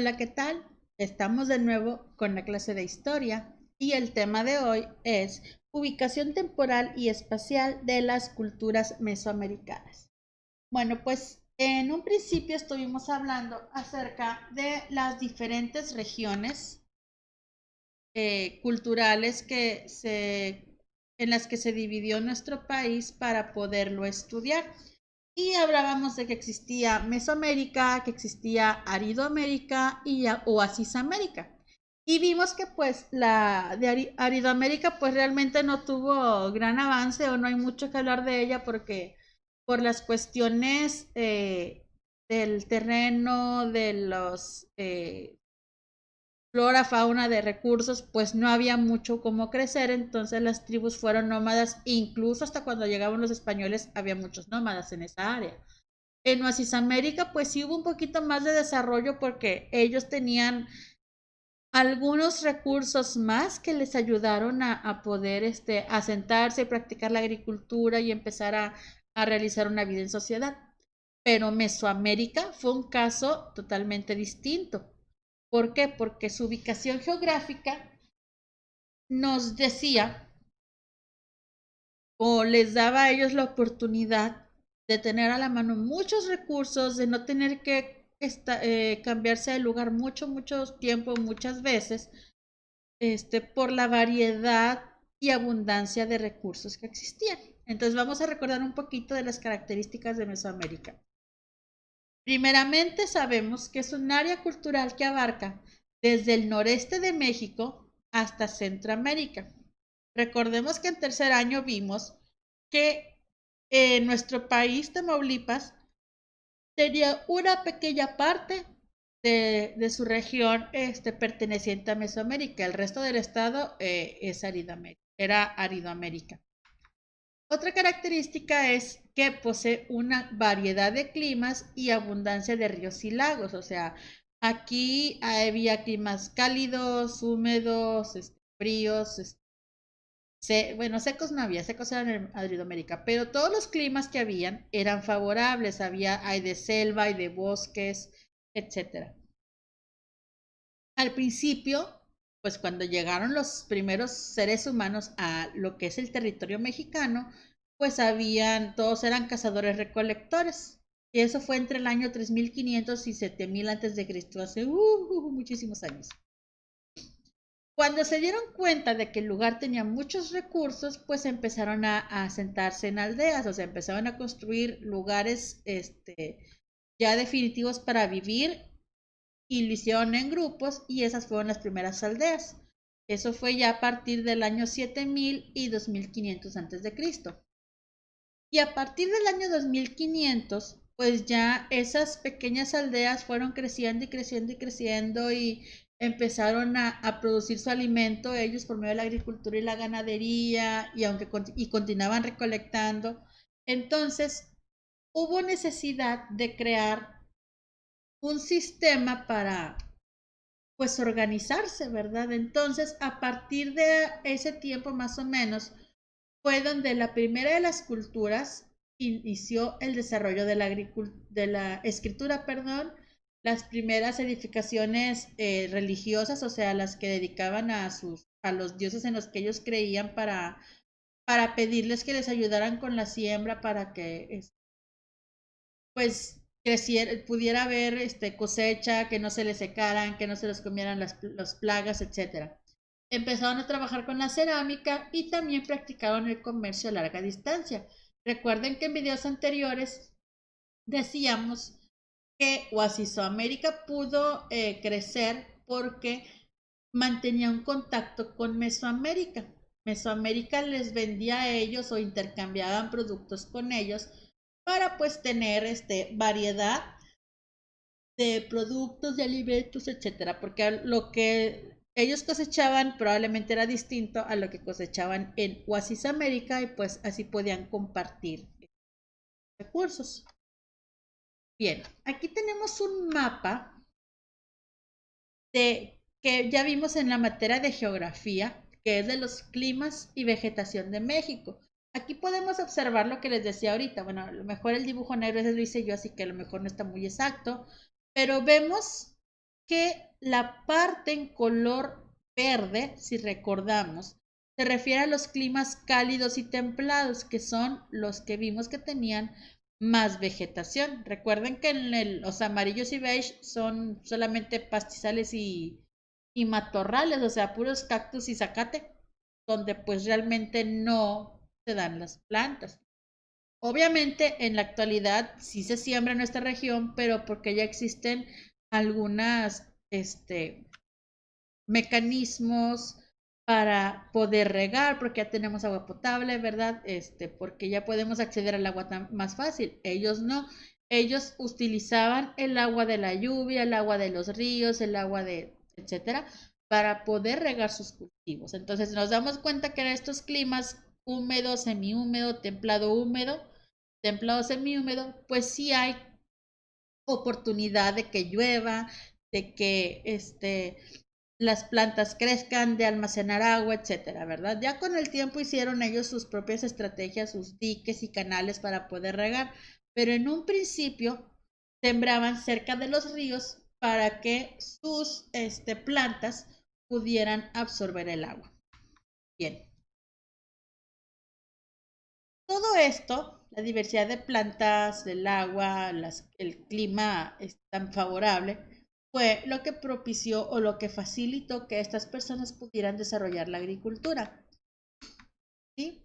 Hola, ¿qué tal? Estamos de nuevo con la clase de historia y el tema de hoy es ubicación temporal y espacial de las culturas mesoamericanas. Bueno, pues en un principio estuvimos hablando acerca de las diferentes regiones culturales en las que se dividió nuestro país para poderlo estudiar. Y hablábamos de que existía Mesoamérica, que existía Aridoamérica y Oasis América. Y vimos que pues la de Aridoamérica pues realmente no tuvo gran avance o no hay mucho que hablar de ella porque por las cuestiones del terreno, de los flora, fauna, de recursos, pues no había mucho como crecer, entonces las tribus fueron nómadas, incluso hasta cuando llegaban los españoles había muchos nómadas en esa área. En Oasis América, pues sí hubo un poquito más de desarrollo porque ellos tenían algunos recursos más que les ayudaron a poder asentarse y practicar la agricultura y empezar a realizar una vida en sociedad. Pero Mesoamérica fue un caso totalmente distinto. ¿Por qué? Porque su ubicación geográfica nos decía o les daba a ellos la oportunidad de tener a la mano muchos recursos, de no tener que cambiarse de lugar mucho tiempo, muchas veces, por la variedad y abundancia de recursos que existían. Entonces vamos a recordar un poquito de las características de Mesoamérica. Primeramente sabemos que es un área cultural que abarca desde el noreste de México hasta Centroamérica. Recordemos que en tercer año vimos que en nuestro país, Tamaulipas, tenía una pequeña parte de su región perteneciente a Mesoamérica. El resto del estado era Aridoamérica. Otra característica es que posee una variedad de climas y abundancia de ríos y lagos. O sea, aquí había climas cálidos, húmedos, fríos, bueno, secos no había, secos eran en Aridoamérica, pero todos los climas que habían eran favorables. Hay de selva, hay de bosques, etcétera. Al principio, pues cuando llegaron los primeros seres humanos a lo que es el territorio mexicano, pues todos eran cazadores recolectores. Y eso fue entre el año 3500 y 7000 antes de Cristo, hace muchísimos años. Cuando se dieron cuenta de que el lugar tenía muchos recursos, pues empezaron a asentarse en aldeas, o sea, empezaron a construir lugares ya definitivos para vivir y lo hicieron en grupos y esas fueron las primeras aldeas. Eso fue ya a partir del año 7000 y 2500 antes de Cristo. Y a partir del año 2500, pues ya esas pequeñas aldeas fueron creciendo y creciendo y creciendo y empezaron a producir su alimento ellos por medio de la agricultura y la ganadería y continuaban recolectando. Entonces, hubo necesidad de crear un sistema para pues organizarse, ¿verdad? Entonces, a partir de ese tiempo más o menos, fue donde la primera de las culturas inició el desarrollo de la escritura, perdón, las primeras edificaciones religiosas, o sea, las que dedicaban a los dioses en los que ellos creían para pedirles que les ayudaran con la siembra para que pues pudiera haber cosecha, que no se les secaran, que no se les comieran las plagas, etcétera. Empezaron a trabajar con la cerámica y también practicaron el comercio a larga distancia. Recuerden que en videos anteriores decíamos que Oasisoamérica pudo crecer porque mantenía un contacto con Mesoamérica. Mesoamérica les vendía a ellos o intercambiaban productos con ellos para pues tener variedad de productos, de alimentos, etcétera, porque lo que ellos cosechaban probablemente era distinto a lo que cosechaban en Oasis América y pues así podían compartir recursos. Bien, aquí tenemos un mapa que ya vimos en la materia de geografía, que es de los climas y vegetación de México. Aquí podemos observar lo que les decía ahorita. Bueno, a lo mejor el dibujo negro ese lo hice yo, así que a lo mejor no está muy exacto, pero vemos que la parte en color verde, si recordamos, se refiere a los climas cálidos y templados, que son los que vimos que tenían más vegetación. Recuerden que los amarillos y beige son solamente pastizales y matorrales, o sea, puros cactus y zacate, donde pues realmente no se dan las plantas. Obviamente en la actualidad sí se siembra en nuestra región, pero porque ya existen algunas mecanismos para poder regar, porque ya tenemos agua potable, ¿verdad? Porque ya podemos acceder al agua más fácil. Ellos no. Ellos utilizaban el agua de la lluvia, el agua de los ríos, el agua de, etcétera, para poder regar sus cultivos. Entonces nos damos cuenta que en estos climas húmedo, semihúmedo, templado húmedo, templado semihúmedo, pues sí hay oportunidad de que llueva, de que las plantas crezcan, de almacenar agua, etcétera, ¿verdad? Ya con el tiempo hicieron ellos sus propias estrategias, sus diques y canales para poder regar, pero en un principio sembraban cerca de los ríos para que sus plantas pudieran absorber el agua. Bien. Todo esto, la diversidad de plantas, el agua, el clima es tan favorable, fue lo que propició o lo que facilitó que estas personas pudieran desarrollar la agricultura. ¿Sí?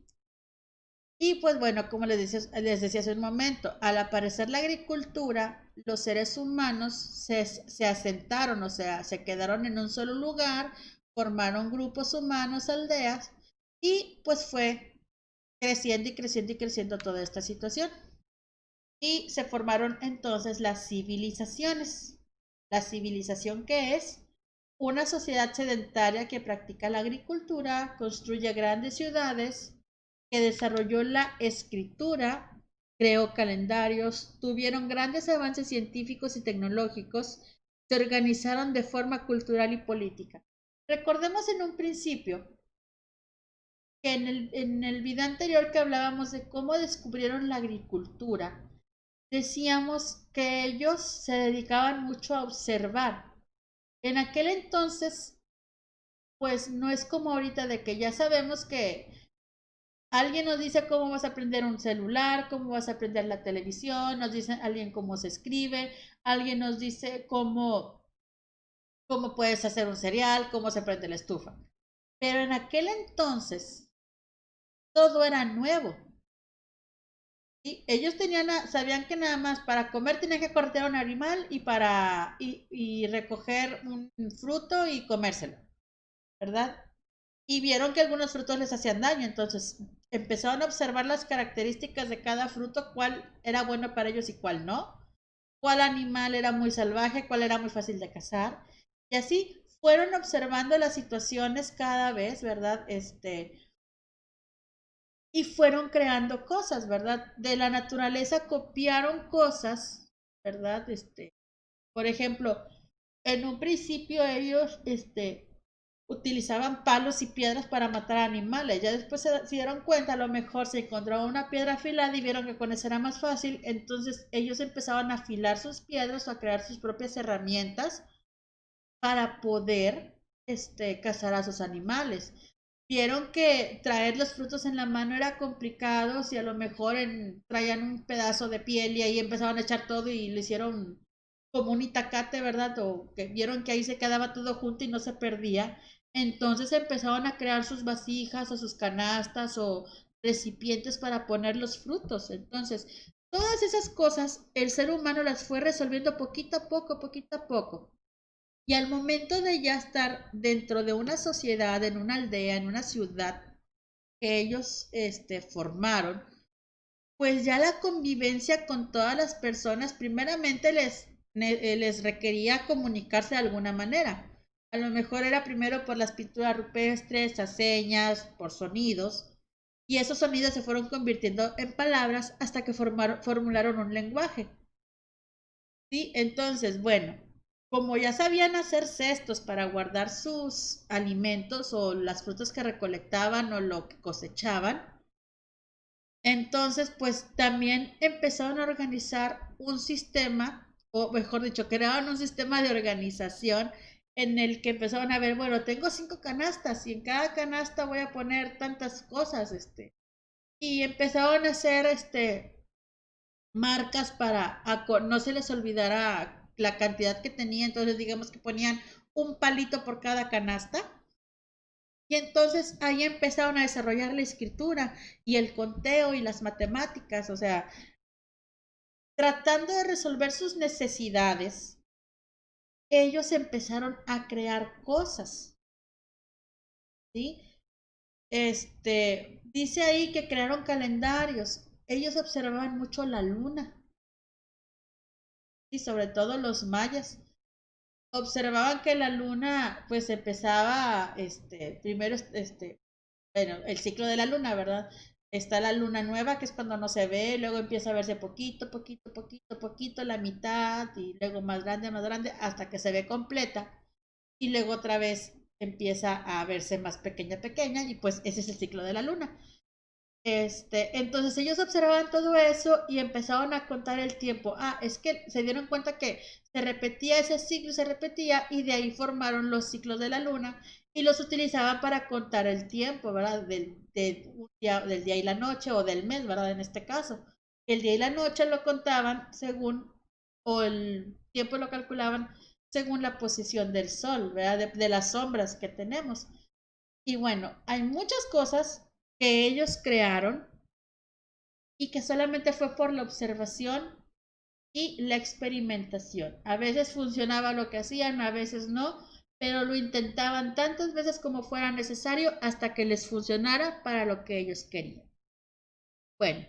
Y pues bueno, como les decía hace un momento, al aparecer la agricultura, los seres humanos se asentaron, o sea, se quedaron en un solo lugar, formaron grupos humanos, aldeas, y pues fue creciendo y creciendo y creciendo toda esta situación. Y se formaron entonces las civilizaciones. La civilización, que es una sociedad sedentaria que practica la agricultura, construye grandes ciudades, que desarrolló la escritura, creó calendarios, tuvieron grandes avances científicos y tecnológicos, se organizaron de forma cultural y política. Recordemos en un principio que en el video anterior que hablábamos de cómo descubrieron la agricultura, decíamos que ellos se dedicaban mucho a observar. En aquel entonces, pues no es como ahorita de que ya sabemos que alguien nos dice cómo vas a aprender un celular, cómo vas a aprender la televisión, nos dice alguien cómo se escribe, alguien nos dice cómo puedes hacer un cereal, cómo se prende la estufa. Pero en aquel entonces todo era nuevo. Y ellos sabían que nada más para comer tenían que cortar un animal y recoger un fruto y comérselo, ¿verdad? Y vieron que algunos frutos les hacían daño, entonces empezaron a observar las características de cada fruto, cuál era bueno para ellos y cuál no, cuál animal era muy salvaje, cuál era muy fácil de cazar, y así fueron observando las situaciones cada vez, ¿verdad? Y fueron creando cosas, ¿verdad? De la naturaleza copiaron cosas, ¿verdad? Por ejemplo, en un principio ellos, utilizaban palos y piedras para matar animales. Ya después se dieron cuenta, a lo mejor se encontraba una piedra afilada y vieron que con eso era más fácil. Entonces ellos empezaban a afilar sus piedras o a crear sus propias herramientas para poder, cazar a sus animales. Vieron que traer los frutos en la mano era complicado, si a lo mejor traían un pedazo de piel y ahí empezaban a echar todo y lo hicieron como un itacate, ¿verdad? O que vieron que ahí se quedaba todo junto y no se perdía. Entonces empezaron a crear sus vasijas o sus canastas o recipientes para poner los frutos. Entonces, todas esas cosas el ser humano las fue resolviendo poquito a poco, poquito a poco. Y al momento de ya estar dentro de una sociedad, en una aldea, en una ciudad que ellos formaron, pues ya la convivencia con todas las personas primeramente les requería comunicarse de alguna manera. A lo mejor era primero por las pinturas rupestres, las señas, por sonidos, y esos sonidos se fueron convirtiendo en palabras hasta que formularon un lenguaje. ¿Sí? Entonces, bueno, como ya sabían hacer cestos para guardar sus alimentos o las frutas que recolectaban o lo que cosechaban, entonces pues también empezaron a organizar un sistema o mejor dicho, crearon un sistema de organización en el que empezaron a ver, bueno, tengo 5 canastas y en cada canasta voy a poner tantas cosas, y empezaron a hacer, marcas para no se les olvidara la cantidad que tenía, entonces digamos que ponían un palito por cada canasta. Y entonces ahí empezaron a desarrollar la escritura y el conteo y las matemáticas, o sea, tratando de resolver sus necesidades, ellos empezaron a crear cosas, ¿sí? Dice ahí que crearon calendarios. Ellos observaban mucho la luna y sobre todo los mayas. Observaban que la luna pues empezaba, primero, bueno, el ciclo de la luna, ¿verdad? Está la luna nueva, que es cuando no se ve, luego empieza a verse poquito, poquito, poquito, poquito, la mitad, y luego más grande, hasta que se ve completa, y luego otra vez empieza a verse más pequeña, pequeña, y pues ese es el ciclo de la luna. Entonces ellos observaban todo eso y empezaron a contar el tiempo. Ah, es que se dieron cuenta que se repetía ese ciclo, se repetía y de ahí formaron los ciclos de la luna y los utilizaban para contar el tiempo, ¿verdad? Del día y la noche o del mes, ¿verdad? En este caso. El día y la noche lo contaban según, o el tiempo lo calculaban según la posición del sol, ¿verdad? De las sombras que tenemos. Y bueno, hay muchas cosas que ellos crearon y que solamente fue por la observación y la experimentación. A veces funcionaba lo que hacían, a veces no, pero lo intentaban tantas veces como fuera necesario hasta que les funcionara para lo que ellos querían. Bueno,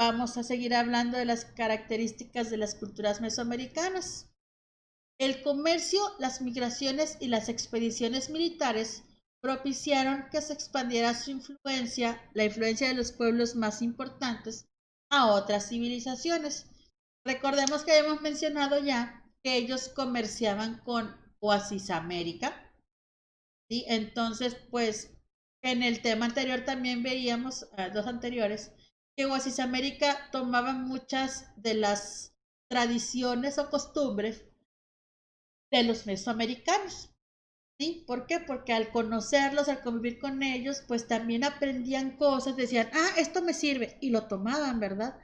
vamos a seguir hablando de las características de las culturas mesoamericanas. El comercio, las migraciones y las expediciones militares propiciaron que se expandiera su influencia, la influencia de los pueblos más importantes, a otras civilizaciones. Recordemos que habíamos mencionado ya que ellos comerciaban con Oasis América, ¿sí? Entonces, pues en el tema anterior también veíamos, dos anteriores, que Oasis América tomaba muchas de las tradiciones o costumbres de los mesoamericanos. ¿Sí? ¿Por qué? Porque al conocerlos, al convivir con ellos, pues también aprendían cosas, decían, ah, esto me sirve, y lo tomaban, ¿verdad?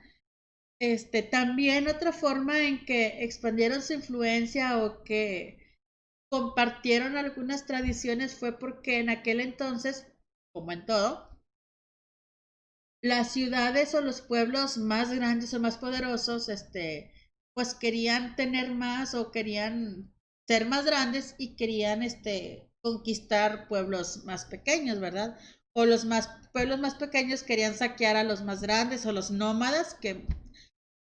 También otra forma en que expandieron su influencia o que compartieron algunas tradiciones fue porque en aquel entonces, como en todo, las ciudades o los pueblos más grandes o más poderosos, pues querían tener más o querían ser más grandes y querían, conquistar pueblos más pequeños, ¿verdad? O los pueblos más pequeños querían saquear a los más grandes o los nómadas que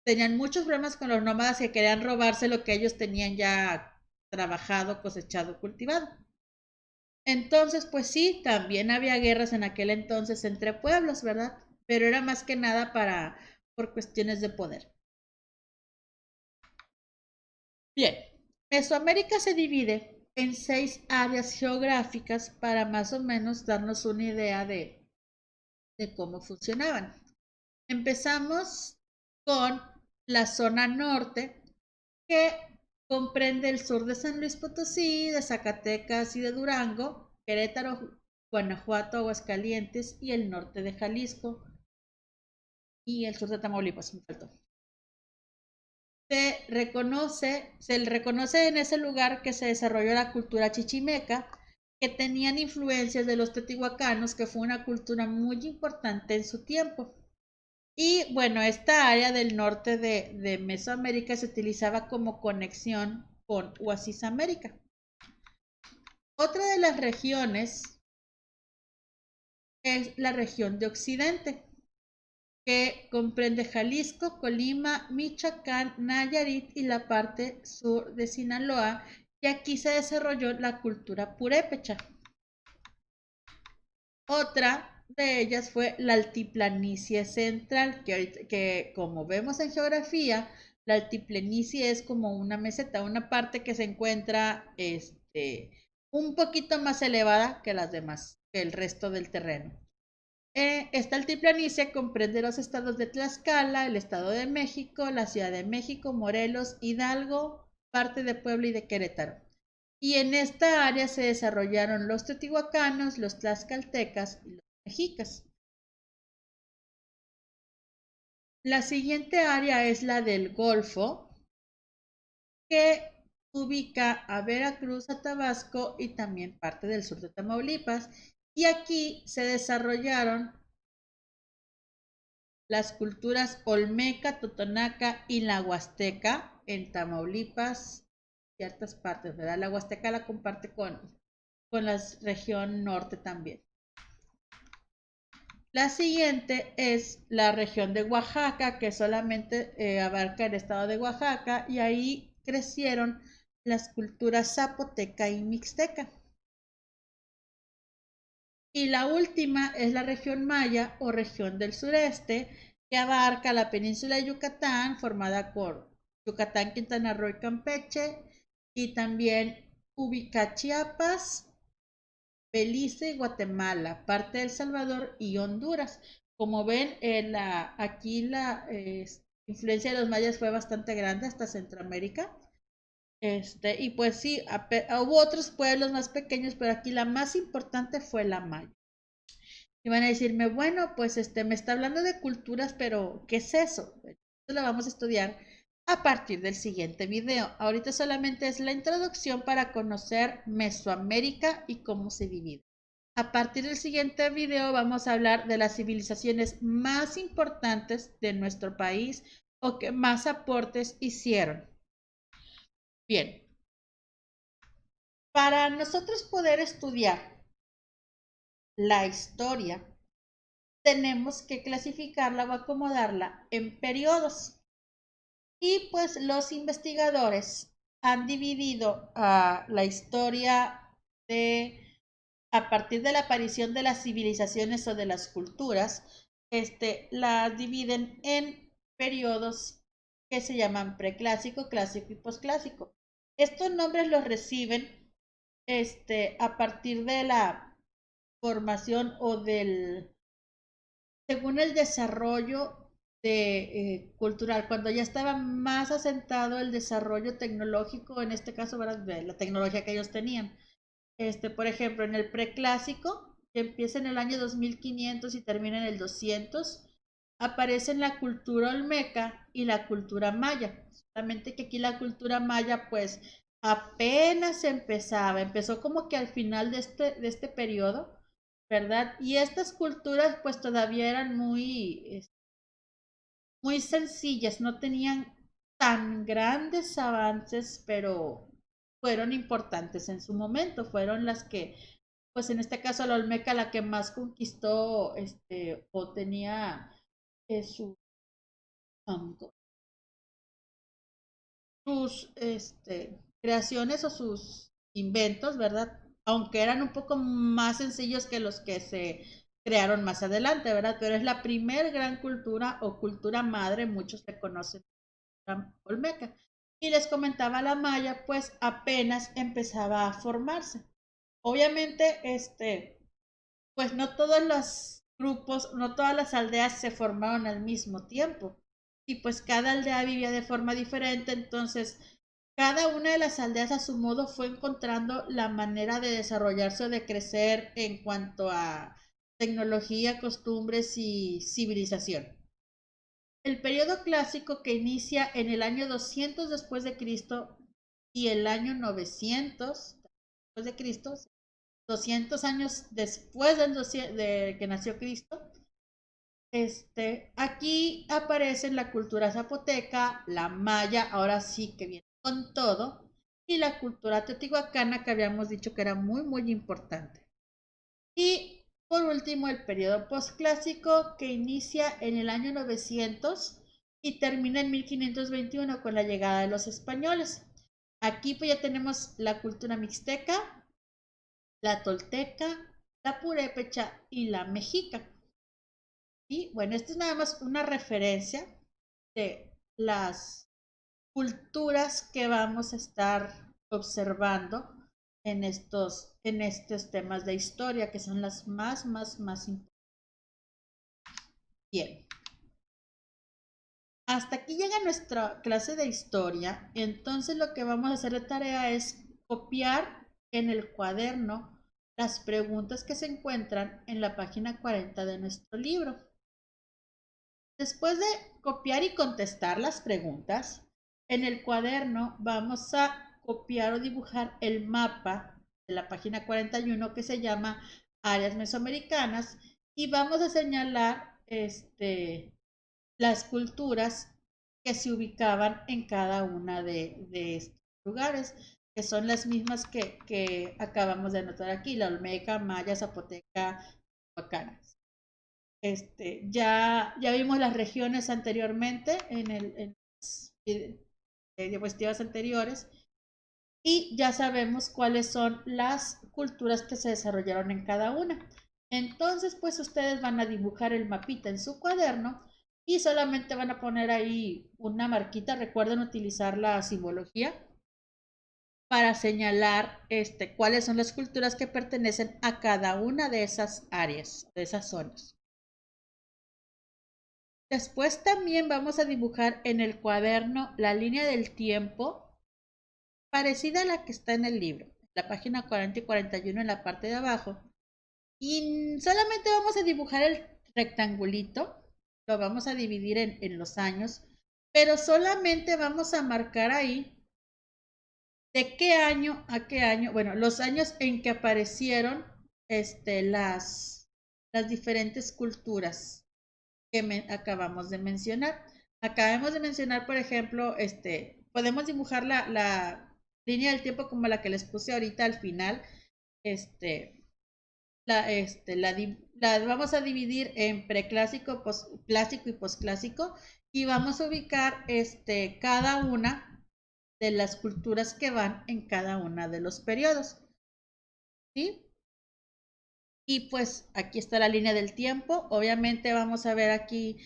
tenían muchos problemas con los nómadas que querían robarse lo que ellos tenían ya trabajado, cosechado, cultivado. Entonces, pues sí, también había guerras en aquel entonces entre pueblos, ¿verdad? Pero era más que nada por cuestiones de poder. Bien, Mesoamérica se divide en 6 áreas geográficas para más o menos darnos una idea de cómo funcionaban. Empezamos con la zona norte, que comprende el sur de San Luis Potosí, de Zacatecas y de Durango, Querétaro, Guanajuato, Aguascalientes y el norte de Jalisco y el sur de Tamaulipas, me faltó. Se le reconoce en ese lugar que se desarrolló la cultura chichimeca, que tenían influencias de los teotihuacanos, que fue una cultura muy importante en su tiempo. Y bueno, esta área del norte de Mesoamérica se utilizaba como conexión con Oasis América. Otra de las regiones es la región de Occidente, que comprende Jalisco, Colima, Michoacán, Nayarit y la parte sur de Sinaloa, y aquí se desarrolló la cultura purépecha. Otra de ellas fue la altiplanicie central, que como vemos en geografía, la altiplanicie es como una meseta, una parte que se encuentra un poquito más elevada que las demás, que el resto del terreno. Esta altiplanicie comprende los estados de Tlaxcala, el Estado de México, la Ciudad de México, Morelos, Hidalgo, parte de Puebla y de Querétaro. Y en esta área se desarrollaron los teotihuacanos, los tlaxcaltecas y los mexicas. La siguiente área es la del Golfo, que ubica a Veracruz, a Tabasco y también parte del sur de Tamaulipas. Y aquí se desarrollaron las culturas olmeca, totonaca y la huasteca en Tamaulipas, ciertas partes, ¿verdad? La huasteca la comparte con la región norte también. La siguiente es la región de Oaxaca, que solamente abarca el estado de Oaxaca, y ahí crecieron las culturas zapoteca y mixteca. Y la última es la región maya o región del sureste, que abarca la península de Yucatán, formada por Yucatán, Quintana Roo y Campeche, y también ubica Chiapas, Belice y Guatemala, parte de El Salvador y Honduras. Como ven, aquí la influencia de los mayas fue bastante grande hasta Centroamérica. Y pues sí, hubo otros pueblos más pequeños, pero aquí la más importante fue la maya. Y van a decirme, bueno, pues me está hablando de culturas, pero ¿qué es eso? Esto lo vamos a estudiar a partir del siguiente video. Ahorita solamente es la introducción para conocer Mesoamérica y cómo se divide. A partir del siguiente video vamos a hablar de las civilizaciones más importantes de nuestro país o que más aportes hicieron. Bien, para nosotros poder estudiar la historia, tenemos que clasificarla o acomodarla en periodos. Y pues los investigadores han dividido la historia a partir de la aparición de las civilizaciones o de las culturas, las dividen en periodos que se llaman preclásico, clásico y posclásico. Estos nombres los reciben a partir de la formación o según el desarrollo cultural, cuando ya estaba más asentado el desarrollo tecnológico, en este caso, ¿verdad? De la tecnología que ellos tenían. Por ejemplo, en el preclásico, que empieza en el año 2500 y termina en el 200, aparecen la cultura olmeca y la cultura maya. Solamente que aquí la cultura maya, pues, apenas empezó como que al final de este periodo, ¿verdad? Y estas culturas, pues, todavía eran muy sencillas, no tenían tan grandes avances, pero fueron importantes en su momento, fueron las que, pues en este caso la Olmeca, la que más conquistó, o tenía su, um, sus creaciones o sus inventos, ¿verdad? Aunque eran un poco más sencillos que los que se crearon más adelante, ¿verdad? Pero es la primer gran cultura o cultura madre, muchos le conocen Olmeca. Y les comentaba la maya, pues apenas empezaba a formarse. Obviamente, pues no todos los grupos, no todas las aldeas se formaron al mismo tiempo. Y pues cada aldea vivía de forma diferente, entonces cada una de las aldeas a su modo fue encontrando la manera de desarrollarse o de crecer en cuanto a tecnología, costumbres y civilización. El periodo clásico que inicia en el año 200 después de Cristo y el año 900 después de Cristo, 200 años después de que nació Cristo, aquí aparecen la cultura zapoteca, la maya, ahora sí que viene con todo, y la cultura teotihuacana que habíamos dicho que era muy, muy importante. Y por último, el periodo postclásico que inicia en el año 900 y termina en 1521 con la llegada de los españoles. Aquí pues ya tenemos la cultura mixteca, la tolteca, la purépecha y la mexica. Y bueno, esto es nada más una referencia de las culturas que vamos a estar observando en estos temas de historia, que son las más importantes. Bien. Hasta aquí llega nuestra clase de historia. Entonces lo que vamos a hacer de tarea es copiar en el cuaderno las preguntas que se encuentran en la página 40 de nuestro libro. Después de copiar y contestar las preguntas, en el cuaderno vamos a copiar o dibujar el mapa de la página 41 que se llama Áreas Mesoamericanas y vamos a señalar las culturas que se ubicaban en cada una de estos lugares, que son las mismas que acabamos de anotar aquí, la Olmeca, Maya, Zapoteca, Huacanas. Ya vimos las regiones anteriormente en las diapositivas anteriores y ya sabemos cuáles son las culturas que se desarrollaron en cada una. Entonces, pues ustedes van a dibujar el mapita en su cuaderno y solamente van a poner ahí una marquita. Recuerden utilizar la simbología para señalar cuáles son las culturas que pertenecen a cada una de esas áreas, de esas zonas. Después también vamos a dibujar en el cuaderno la línea del tiempo parecida a la que está en el libro, la página 40 y 41 en la parte de abajo. Y solamente vamos a dibujar el rectangulito, lo vamos a dividir en los años, pero solamente vamos a marcar ahí de qué año a qué año, bueno, los años en que aparecieron las diferentes culturas que acabamos de mencionar. Acabamos de mencionar, por ejemplo, podemos dibujar la línea del tiempo como la que les puse ahorita al final. La vamos a dividir en preclásico, clásico y posclásico y vamos a ubicar cada una de las culturas que van en cada una de los periodos. ¿Sí? Y pues aquí está la línea del tiempo. Obviamente vamos a ver aquí,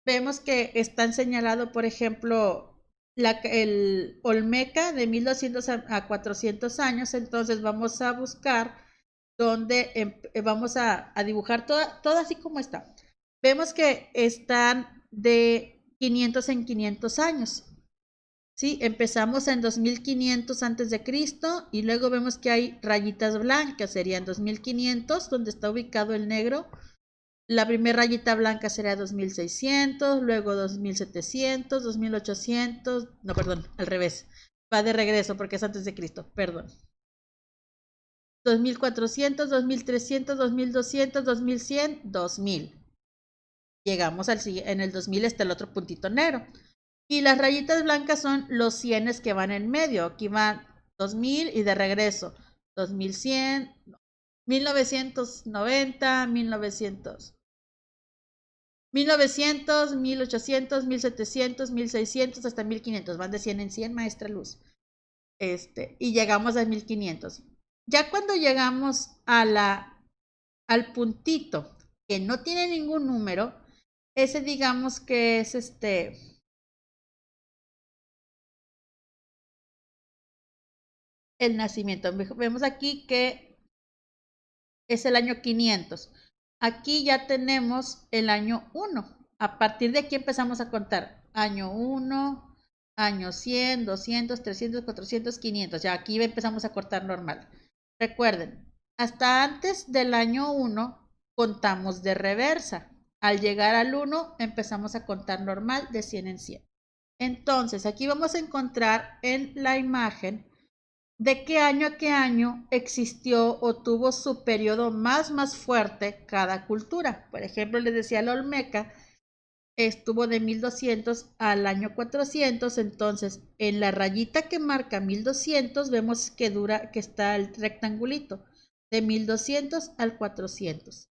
vemos que están señalado, por ejemplo, el Olmeca de 1200 a 400 años. Entonces vamos a buscar donde vamos a dibujar todo así como está. Vemos que están de 500 en 500 años. ¿Sí? Empezamos en 2500 antes de Cristo y luego vemos que hay rayitas blancas, serían 2500, donde está ubicado el negro. La primera rayita blanca sería 2600, luego 2700, 2800, no, perdón, al revés. Va de regreso porque es antes de Cristo, perdón. 2400, 2300, 2200, 2100, 2000. Llegamos en el 2000 está el otro puntito negro. Y las rayitas blancas son los cienes que van en medio. Aquí van 2000 y de regreso 2100, 1990, 1900, 1800, 1700, 1600 hasta 1500. Van de 100 en 100, maestra Luz. Y llegamos a 1500. Ya cuando llegamos al puntito que no tiene ningún número, ese digamos que es el nacimiento. Vemos aquí que es el año 500. Aquí ya tenemos el año 1. A partir de aquí empezamos a contar año 1, año 100, 200, 300, 400, 500. Ya aquí empezamos a cortar normal. Recuerden, hasta antes del año 1 contamos de reversa. Al llegar al 1 empezamos a contar normal de 100 en 100. Entonces aquí vamos a encontrar en la imagen de qué año a qué año existió o tuvo su periodo más fuerte cada cultura. Por ejemplo, les decía la Olmeca estuvo de 1200 al año 400, entonces en la rayita que marca 1200 vemos que está el rectangulito de 1200 al 400.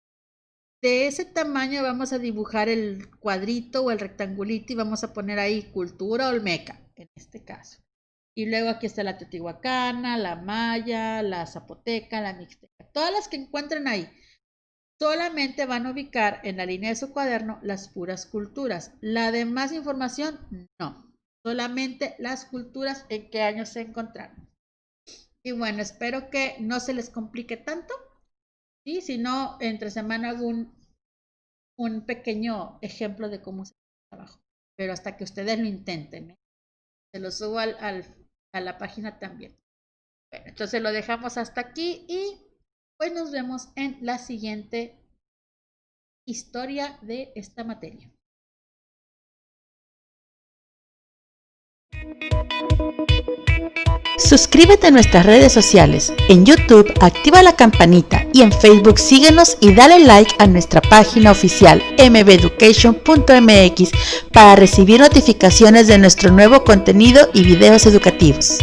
De ese tamaño vamos a dibujar el cuadrito o el rectangulito y vamos a poner ahí cultura olmeca, en este caso. Y luego aquí está la teotihuacana, la maya, la zapoteca, la mixteca. Todas las que encuentren ahí. Solamente van a ubicar en la línea de su cuaderno las puras culturas. La demás información, no. Solamente las culturas en qué año se encontraron. Y bueno, espero que no se les complique tanto. Y si no, entre semana hago un pequeño ejemplo de cómo se trabaja, pero hasta que ustedes lo intenten, ¿eh? Se lo subo a la página también. Bueno, entonces lo dejamos hasta aquí y pues nos vemos en la siguiente historia de esta materia. Suscríbete a nuestras redes sociales. En YouTube activa la campanita y en Facebook síguenos y dale like a nuestra página oficial mbeducation.mx para recibir notificaciones de nuestro nuevo contenido y videos educativos.